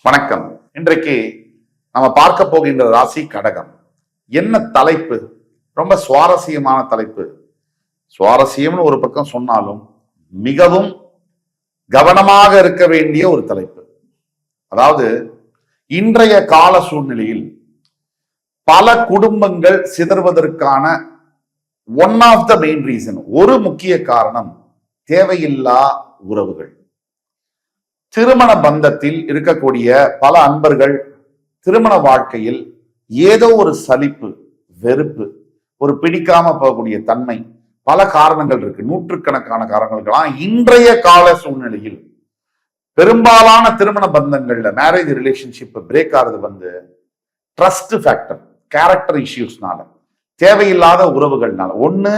வணக்கம். இன்றைக்கு நம்ம பார்க்க போகின்ற ராசி கடகம். என்ன தலைப்பு? ரொம்ப சுவாரஸ்யமான தலைப்பு. சுவாரஸ்யம்னு ஒரு பக்கம் சொன்னாலும் மிகவும் கவனமாக இருக்க வேண்டிய ஒரு தலைப்பு. அதாவது இன்றைய கால சூழ்நிலையில் பல குடும்பங்கள் சிதறுவதற்கான one of the main reason, ஒரு முக்கிய காரணம் தேவையில்லா உறவுகள். திருமண பந்தத்தில் இருக்கக்கூடிய பல அன்பர்கள் திருமண வாழ்க்கையில் ஏதோ ஒரு சலிப்பு, வெறுப்பு, ஒரு பிடிக்காம போகக்கூடிய தன்மை, பல காரணங்கள் இருக்கு, நூற்றுக்கணக்கான காரணங்கள். இன்றைய கால சூழ்நிலையில் பெரும்பாலான திருமண பந்தங்கள்ல மேரேஜ் ரிலேஷன்ஷிப் பிரேக் ஆகுறது ட்ரஸ்ட் ஃபேக்டர், கேரக்டர் இஷ்யூஸ்னால, தேவையில்லாத உறவுகள்னால. ஒண்ணு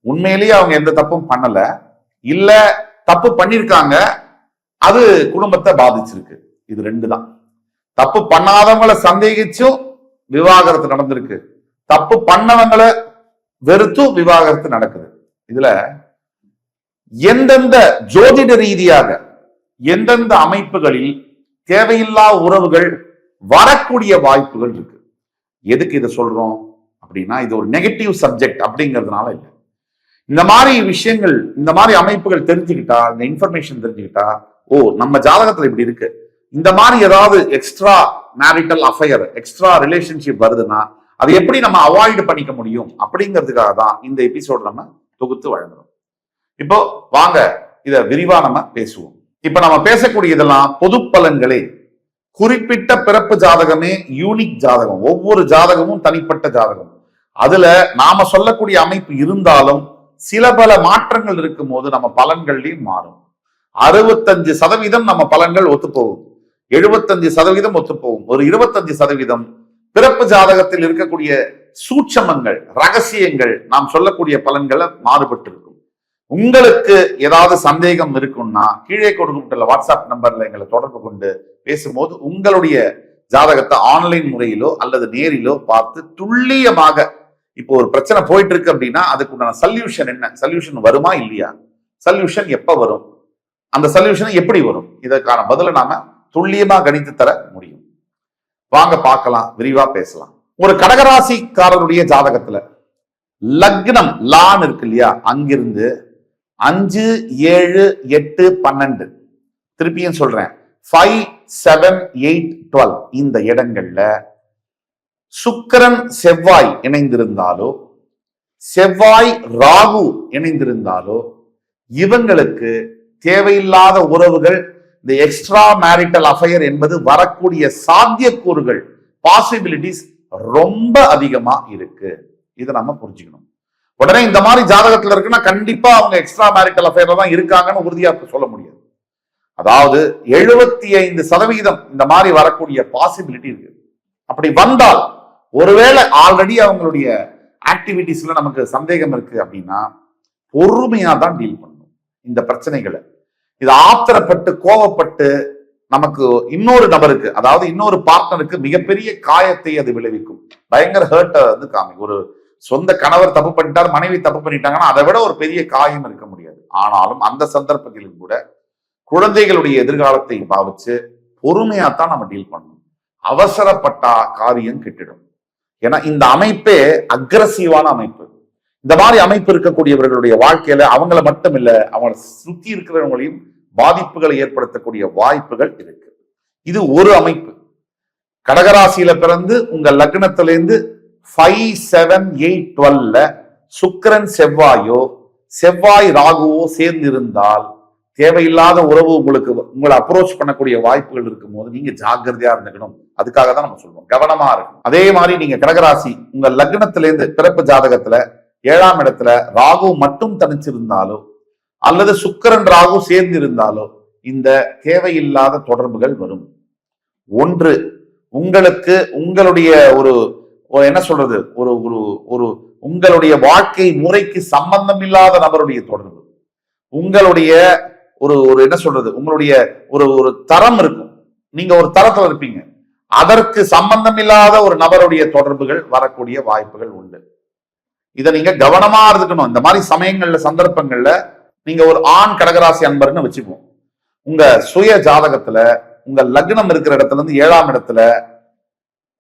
உண்மையிலேயே அவங்க எந்த தப்பும் பண்ணல, இல்ல தப்பு பண்ணிருக்காங்க, அது குடும்பத்தை பாதிச்சிருக்கு. இது ரெண்டு தான். தப்பு பண்ணாதவங்களை சந்தேகிச்சும் விவாகரத்து நடந்திருக்கு, தப்பு பண்ணவங்களை வெறுத்தும் விவாகரத்து நடக்குது. இதுல எந்தெந்த ஜோதிட ரீதியாக எந்தெந்த அமைப்புகளில் தேவையில்லா உறவுகள் வரக்கூடிய வாய்ப்புகள் இருக்கு. எதுக்கு இதை சொல்றோம் அப்படின்னா, இது ஒரு நெகட்டிவ் சப்ஜெக்ட் அப்படிங்கிறதுனால இல்லை. இந்த மாதிரி விஷயங்கள், இந்த மாதிரி அமைப்புகள் தெரிஞ்சுக்கிட்டா, இந்த இன்ஃபர்மேஷன் தெரிஞ்சுக்கிட்டா, ஓ நம்ம ஜாதகத்துல இப்படி இருக்கு, இந்த மாதிரி ஏதாவது extra marital affair, extra relationship வருதுன்னா அதை எப்படி நம்ம அவாய்ட் பண்ணிக்க முடியும் அப்படிங்கிறதுக்காக தான் இந்த எபிசோட் நம்ம தொகுத்து வழங்குறோம். இப்போ வாங்க இத விரிவா நம்ம பேசுவோம். இப்ப நம்ம பேசக்கூடிய இதெல்லாம் பொது பலன்களே. குறிப்பிட்ட பிறப்பு ஜாதகமே யூனிக் ஜாதகம், ஒவ்வொரு ஜாதகமும் தனிப்பட்ட ஜாதகம். அதுல நாம சொல்லக்கூடிய அமைப்பு இருந்தாலும் சில பல மாற்றங்கள் இருக்கும் போது நம்ம பலன்கள்லையும் மாறும். 65% நம்ம பலன்கள் ஒத்துப்போகும், 75% ஒத்துப்போகும். ஒரு 25% பிறப்பு ஜாதகத்தில் இருக்கக்கூடிய சூட்சமங்கள், ரகசியங்கள், நாம் சொல்லக்கூடிய பலன்களை மாறுபட்டு இருக்கும். உங்களுக்கு ஏதாவது சந்தேகம் இருக்குன்னா கீழே கொடுக்கப்பட்டுள்ள வாட்ஸ்அப் நம்பர்ல எங்களை தொடர்பு கொண்டு பேசும்போது உங்களுடைய ஜாதகத்தை ஆன்லைன் முறையிலோ அல்லது நேரிலோ பார்த்து துல்லியமாக, இப்போ ஒரு பிரச்சனை போயிட்டு இருக்கு அப்படின்னா அதுக்குண்டான சொல்யூஷன் என்ன, சொல்யூஷன் வருமா இல்லையா, சொல்யூஷன் எப்ப வரும், அந்த சொல்யூஷன் எப்படி வரும், இதற்கான பதில நாம துல்லியமா கணித்து தர முடியும். வாங்க பார்க்கலாம், விரிவா பேசலாம். ஒரு கடகராசிக்காரருடைய ஜாதகத்துல லக்னம் லான் இருக்கு இல்லையா, அங்கிருந்து 5, 7, 8, 12, திருப்பியும் சொல்றேன் 5, 7, 8, 12 இந்த இடங்கள்ல சுக்கிரன் செவ்வாய் இணைந்திருந்தாலோ, செவ்வாய் ராகு இணைந்திருந்தாலோ இவங்களுக்கு தேவையில்லாத உறவுகள், இந்த எக்ஸ்ட்ரா மேரிட்டல் அஃபையர் என்பது வரக்கூடிய சாத்தியக்கூறுகள், பாசிபிலிட்டிஸ் ரொம்ப அதிகமா இருக்கு. இதை நம்ம புரிஞ்சுக்கணும். உடனே இந்த மாதிரி ஜாதகத்துல இருக்குன்னா கண்டிப்பா அவங்க எக்ஸ்ட்ரா மேரிட்டல் அஃபையர்ல தான் இருக்காங்கன்னு உறுதியா சொல்ல முடியாது. அதாவது 75% இந்த மாதிரி வரக்கூடிய பாசிபிலிட்டி இருக்கு. அப்படி வந்தால், ஒருவேளை ஆல்ரெடி அவங்களுடைய ஆக்டிவிட்டிஸ்ல நமக்கு சந்தேகம் இருக்கு அப்படின்னா பொறுமையா தான் டீல் பண்ணணும் இந்த பிரச்சனைகளை. இது ஆத்திரப்பட்டு கோவப்பட்டு நமக்கு இன்னொரு நபருக்கு, அதாவது இன்னொரு பார்ட்னருக்கு மிகப்பெரிய காயத்தை அது விளைவிக்கும், பயங்கர ஹர்ட் காமி. ஒரு சொந்த கணவர் தப்பு பண்ணிட்டார், மனைவி தப்பு பண்ணிட்டாங்கன்னா அதை விட ஒரு பெரிய காயம் இருக்க முடியாது. ஆனாலும் அந்த சந்தர்ப்பங்களில் கூட குழந்தைகளுடைய எதிர்காலத்தை பாவிச்சு பொறுமையாத்தான் நம்ம டீல் பண்ணணும். அவசரப்பட்டா காரியம் கெட்டிடும். ஏன்னா இந்த அமைப்பே அக்ரஸிவான அமைப்பு. இந்த மாதிரி அமைப்பு இருக்கக்கூடியவர்களுடைய வாழ்க்கையில அவங்கள மட்டும் இல்ல, அவங்களை சுத்தி இருக்கிறவங்களையும் பாதிப்புகளை ஏற்படுத்தக்கூடிய வாய்ப்புகள் இருக்கு. இது ஒரு அமைப்பு. கடகராசியில பிறந்து உங்க லக்னத்திலிருந்து 5, 7, 8, 12 சுக்கிரன் செவ்வாயோ செவ்வாய் ராகுவோ சேர்ந்து இருந்தால் தேவையில்லாத உறவு உங்களை அப்ரோச் பண்ணக்கூடிய வாய்ப்புகள் இருக்கும் போது நீங்க ஜாக்கிரதையா இருந்துக்கணும். அதுக்காக தான் நம்ம சொல்லுவோம், கவனமா இருக்கும். அதே மாதிரி நீங்க கடகராசி உங்க லக்னத்திலிருந்து பிறப்பு ஜாதகத்துல 7ஆம் இடத்துல ராகு மட்டும் தனிச்சிருந்தாலோ அல்லது சுக்கிரன் ராகு சேர்ந்து இருந்தாலோ இந்த தேவையில்லாத தொடர்புகள் வரும். ஒன்று, உங்களுக்கு உங்களுடைய ஒரு என்ன சொல்றது, ஒரு ஒரு ஒரு உங்களுடைய வாழ்க்கை முறைக்கு சம்பந்தம் இல்லாத நபருடைய தொடர்பு, உங்களுடைய ஒரு ஒரு என்ன சொல்றது, உங்களுடைய ஒரு ஒரு தரம் இருக்கும், நீங்க ஒரு தரத்துல இருப்பீங்க, அதற்கு சம்பந்தம் இல்லாத ஒரு நபருடைய தொடர்புகள் வரக்கூடிய வாய்ப்புகள் உண்டு. இதை நீங்க கவனமா இருந்துக்கணும். இந்த மாதிரி சமயங்கள்ல, சந்தர்ப்பங்கள்ல நீங்க ஒரு ஆண் கடகராசி அன்பர்னு வச்சுப்போம், உங்க சுய ஜாதகத்துல உங்க லக்னம் இருக்கிற இடத்துல இருந்து 7ஆம் இடத்துல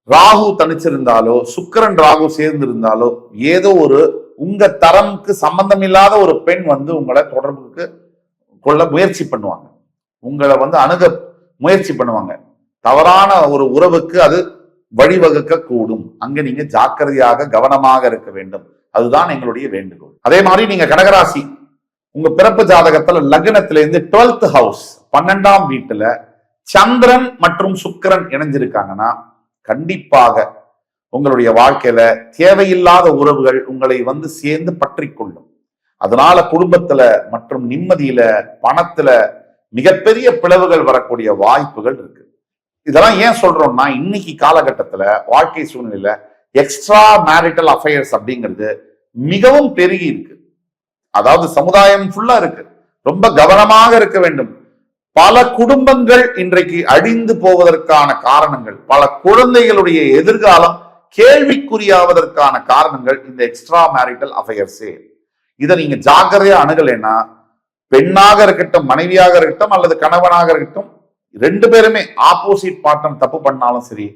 ராகு தனிச்சிருந்தாலோ சுக்கிரன் ராகு சேர்ந்து இருந்தாலோ ஏதோ ஒரு உங்க தரம்க்கு சம்பந்தம் இல்லாத ஒரு பெண் வந்து உங்களை தொடர்புக்கு கொள்ள முயற்சி பண்ணுவாங்க, உங்களை வந்து அணுக முயற்சி பண்ணுவாங்க. தவறான ஒரு உறவுக்கு அது வழிவகுக்க கூடும். அங்க நீங்க ஜாக்கிரதையாக கவனமாக இருக்க வேண்டும். அதுதான் எங்களுடைய வேண்டுகோள். அதே மாதிரி நீங்க கடகராசி, உங்க பிறப்பு ஜாதகத்துல லக்னத்துல இருந்து 12th ஹவுஸ் 12ஆம் வீட்டுல சந்திரன் மற்றும் சுக்கிரன் இணைஞ்சிருக்காங்கன்னா கண்டிப்பாக உங்களுடைய வாழ்க்கையில தேவையில்லாத உறவுகள் உங்களை வந்து சேர்ந்து பற்றி கொள்ளும். அதனால குடும்பத்துல மற்றும் நிம்மதியில பணத்துல மிகப்பெரிய பிளவுகள் வரக்கூடிய வாய்ப்புகள் இருக்கு. இதெல்லாம் ஏன் சொல்றோம்னா இன்னைக்கு காலகட்டத்துல வாழ்க்கை சூழ்நிலையில எக்ஸ்ட்ரா மேரிட்டல் அஃபேர்ஸ் அப்படிங்கிறது மிகவும் பெருகி இருக்கு. அதாவது சமுதாயம் ஃபுல்லா இருக்கு. ரொம்ப கவனமாக இருக்க வேண்டும். பல குடும்பங்கள் இன்றைக்கு அழிந்து போவதற்கான காரணங்கள், பல குழந்தைகளுடைய எதிர்காலம் கேள்விக்குறியாவதற்கான காரணங்கள் இந்த எக்ஸ்ட்ரா மேரிட்டல் அஃபேர்ஸே. இதை நீங்க ஜாக்கிரதையா அணுகலைன்னா பெண்ணாக இருக்கட்டும், மனைவியாக இருக்கட்டும் அல்லது கணவனாக இருக்கட்டும், 2 பேருமே ஆப்போசிட் பார்ட்னர் தப்பு பண்ணாலும் சரி,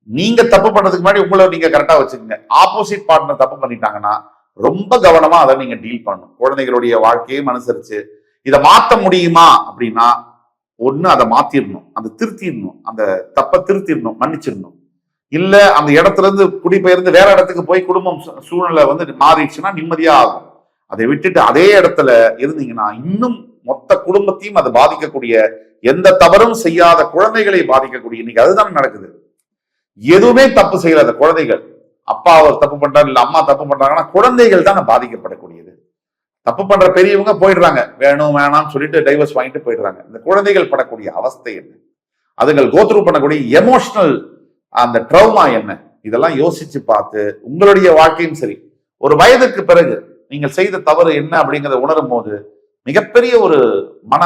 நீங்க தப்பு பண்ணதுக்கு முன்னாடி உங்களை நீங்க கரெக்டா வச்சுக்கோங்க. ஆப்போசிட் பார்ட்னர் தப்பு பண்ணிட்டாங்கன்னா ரொம்ப கவனமா அதை நீங்க டீல் பண்ணணும். குழந்தைகளுடைய வாழ்க்கையும் அனுசரிச்சு இதை மாற்ற முடியுமா அப்படின்னா ஒண்ணு அதை மாத்திரணும், அதை திருத்திடணும், அந்த தப்பை திருத்திடணும், மன்னிச்சிடணும். இல்ல அந்த இடத்துல இருந்து குடிபெயர்ந்து வேற இடத்துக்கு போய் குடும்பம் சூழ்நிலை வந்து மாறிடுச்சுன்னா நிம்மதியா ஆகும். அதை விட்டுட்டு அதே இடத்துல இருந்தீங்கன்னா இன்னும் மொத்த குடும்பத்தையும் அது பாதிக்கக்கூடிய, எந்த தவறும் செய்யாத குழந்தைகளை பாதிக்கக்கூடிய, இன்னைக்கு அதுதான் நடக்குது. எதுவுமே தப்பு செய்யல அந்த குழந்தைகள், அப்பா அவர் தப்பு பண்றாரு இல்ல அம்மா தப்பு பண்றாங்கன்னா குழந்தைகள் தான் பாதிக்கப்படக்கூடியது. தப்பு பண்ற பெரியவங்க போயிடுறாங்க, வேணும் வேணாம்னு சொல்லிட்டு டைவர்ஸ் வாங்கிட்டு போயிடுறாங்க. இந்த குழந்தைகள் படக்கூடிய அவஸ்தை என்ன, அதுகள் கோத்ரூ பண்ணக்கூடிய எமோஷனல் அந்த ட்ரௌமா என்ன, இதெல்லாம் யோசிச்சு பார்த்து உங்களுடைய வாழ்க்கையும் சரி, ஒரு வயதுக்கு பிறகு நீங்கள் செய்த தவறு என்ன அப்படிங்கிறத உணரும் போது மிகப்பெரிய ஒரு மன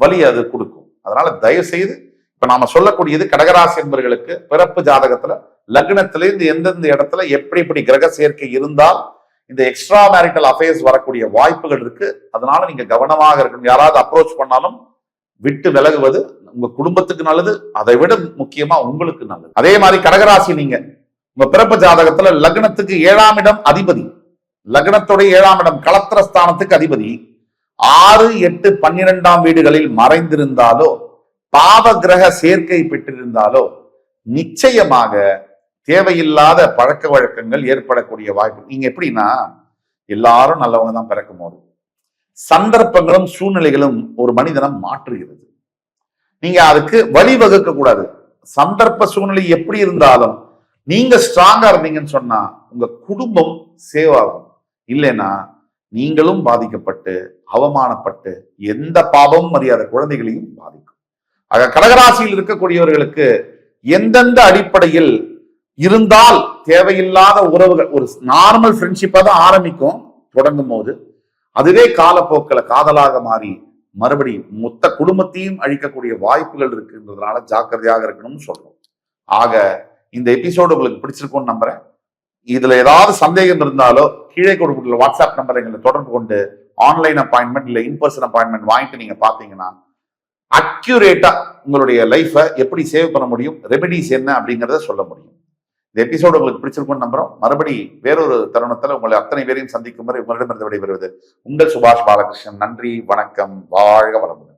வலி அது கொடுக்கும். அதனால தயவு செய்து இப்ப நாம சொல்லக்கூடியது கடகராசி என்பவர்களுக்கு பிறப்பு ஜாதகத்துல லக்னத்திலிருந்து எந்தெந்த இடத்துல எப்படி எப்படி கிரக சேர்க்கை இருந்தால் இந்த எக்ஸ்ட்ரா மேரிட்டல் அஃபேர்ஸ் வரக்கூடிய வாய்ப்புகள் இருக்கு. அதனால நீங்க கவனமாக இருக்கணும். யாராவது அப்ரோச் பண்ணாலும் விட்டு விலகுவது உங்க குடும்பத்துக்கு நல்லது, அதை விட முக்கியமா உங்களுக்கு நல்லது. அதே மாதிரி கடகராசி, நீங்க உங்க பிறப்பு ஜாதகத்துல லக்னத்துக்கு 7ஆம் இடம் அதிபதி, லக்னத்துடைய 7ஆம் இடம் களத்திரஸ்தானத்துக்கு அதிபதி 6, 8, 12ஆம் வீடுகளில் மறைந்திருந்தாலோ பாவ கிரக சேர்க்கை பெற்றிருந்தாலோ நிச்சயமாக தேவையில்லாத பழக்க வழக்கங்கள் ஏற்படக்கூடிய வாய்ப்பு. நீங்க எப்படின்னா எல்லாரும் நல்லவங்க தான் பிறக்கும் போது சந்தர்ப்பங்களும் சூழ்நிலைகளும் ஒரு மனிதனை மாற்றுகிறது. நீங்க அதுக்கு வழிவகுக்க கூடாது. சந்தர்ப்ப சூழ்நிலை எப்படி இருந்தாலும் நீங்க ஸ்ட்ராங்கா இருந்தீங்கன்னு சொன்னா உங்க குடும்பம் சேவ் ஆகும். இல்லைன்னா நீங்களும் பாதிக்கப்பட்டு அவமானப்பட்டு எந்த பாவமும் அறியாத குழந்தைகளையும் பாதிக்கும். ஆக கடகராசியில் இருக்கக்கூடியவர்களுக்கு எந்தெந்த அடிப்படையில் இருந்தால் தேவையில்லாத உறவுகள், ஒரு நார்மல் ஃப்ரெண்ட்ஷிப்பா தான் ஆரம்பிக்கும் தொடங்கும் போது, அதுவே காலப்போக்கில் காதலாக மாறி மறுபடி மொத்த குடும்பத்தையும் அழிக்கக்கூடிய வாய்ப்புகள் இருக்குன்றதுனால ஜாக்கிரதையாக இருக்கணும்னு சொல்றோம். ஆக இந்த எபிசோடு உங்களுக்கு பிடிச்சிருக்கும்னு நம்புறேன். இதுல ஏதாவது சந்தேகம் இருந்தாலோ கீழே கொடுக்கப்பட்டுள்ள வாட்ஸ்அப் நம்பரை எங்களை தொடர்பு கொண்டு ஆன்லைன் அப்பாயின்மெண்ட் இல்ல இன்பர்சன் அப்பாயின்மெண்ட் வாங்கிட்டு நீங்க பாத்தீங்கன்னா அக்யூரேட்டா உங்களுடைய லைஃபை எப்படி சேவ் பண்ண முடியும், ரெமெடிஸ் என்ன அப்படிங்கிறத சொல்ல முடியும். இந்த எபிசோடு உங்களுக்கு பிடிச்சிருக்கும்னு நம்புறோம். மறுபடி வேறொரு தருணத்துல உங்களை அத்தனை பேரையும் சந்திக்கும் வரை உங்களிடமிருந்து விடைபெறுவது உங்கள் சுபாஷ் பாலகிருஷ்ணன். நன்றி, வணக்கம், வாழ்க வளமுடன்.